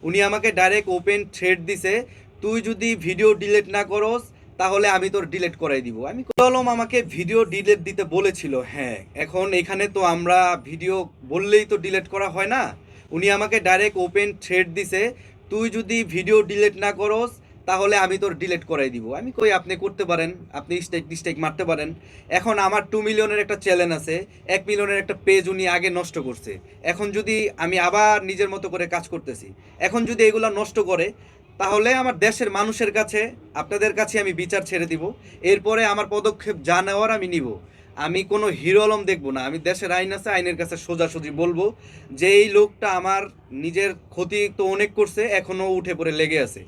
উনি আমাকে direct open thread দিছে, তুই যদি ভিডিও ডিলিট না করস তাহলে আমি তোর ডিলিট করাই দিব। আমি বললাম আমাকে ভিডিও ডিলিট দিতে বলেছিল, হ্যাঁ। এখন এখানে তো আমরা ভিডিও বললেই তো ডিলিট করা হয় না। উনি আমাকে ডাইরেক্ট ওপেন থ্রেড দিছে, তুই যদি ভিডিও ডিলিট না করস তাহলে আমি তোর ডিলিট করাই দিব। আমি কই আপনি করতে পারেন, আপনি স্ট্রাইক মারতে পারেন। এখন আমার 2 মিলিয়নের একটা চ্যানেল আছে, 1 মিলিয়নের একটা পেজ উনি আগে নষ্ট করছে। এখন যদি আমি আবার নিজের মতো করে কাজ করতেছি, এখন যদি এগুলো নষ্ট করে তাহলে আমার দেশের মানুষের কাছে, আপনাদের কাছে আমি বিচার ছেড়ে দিব। এরপরে আমার পদক্ষেপ যা নেওয়ার আমি নিব। আমি কোনো হিরো আলম দেখবো না, আমি দেশের আইন আছে, আইনের কাছে সোজাসুজি বলবো যে এই লোকটা আমার নিজের ক্ষতি তো অনেক করছে, এখনও উঠে পড়ে লেগে আছে।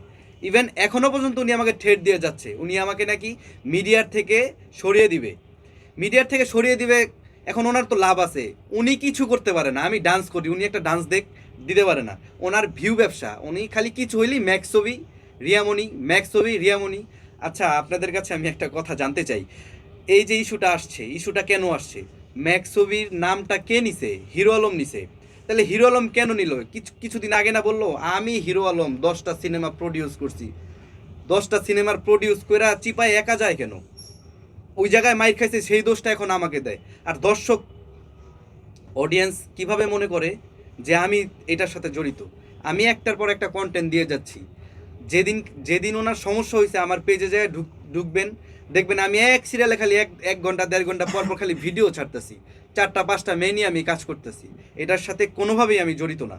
ইভেন এখনও পর্যন্ত উনি আমাকে থ্রেট দিয়ে যাচ্ছে, উনি আমাকে নাকি মিডিয়ার থেকে সরিয়ে দিবে, মিডিয়ার থেকে সরিয়ে দিবে। এখন ওনার তো লাভ আছে, উনি কিছু করতে পারে না, আমি ডান্স করি, উনি একটা ডান্স দিতে পারে না। ওনার ভিউ ব্যবসা, উনি খালি কিছু হইলেই ম্যাক্স ছবি রিয়ামণি, ম্যাক্স ছবি রিয়ামণি। আচ্ছা, আপনাদের কাছে আমি একটা কথা জানতে চাই, এই যে ইস্যুটা আসছে, ইস্যুটা কেন আসছে? ম্যাক্স ছবির নামটা কে নিছে? হিরো আলম নিছে। তাহলে হিরো আলম কেন নিল? কিছুদিন আগে না বললো আমি হিরো আলম 10টা সিনেমা প্রডিউস করছি? 10টা সিনেমার প্রডিউস করে চিপায় একা যায় কেন? ওই জায়গায় মাইক খাইছে, সেই দোষটা এখন আমাকে দেয়। আর দর্শক, অডিয়েন্স কিভাবে মনে করে যে আমি এটার সাথে জড়িত? আমি একটার পর একটা কন্টেন্ট দিয়ে যাচ্ছি। যেদিন যেদিন ওনার সমস্যা হয়েছে, আমার পেজে যায় ঢুকবেন, দেখবেন আমি এক সিরিয়ালে খালি এক এক ঘন্টা 1.5 ঘন্টা পর পর খালি ভিডিও ছাড়তেছি, 4টা 5টা মেয়ে নিয়ে আমি কাজ করতেছি। এটার সাথে কোনোভাবেই আমি জড়িত না।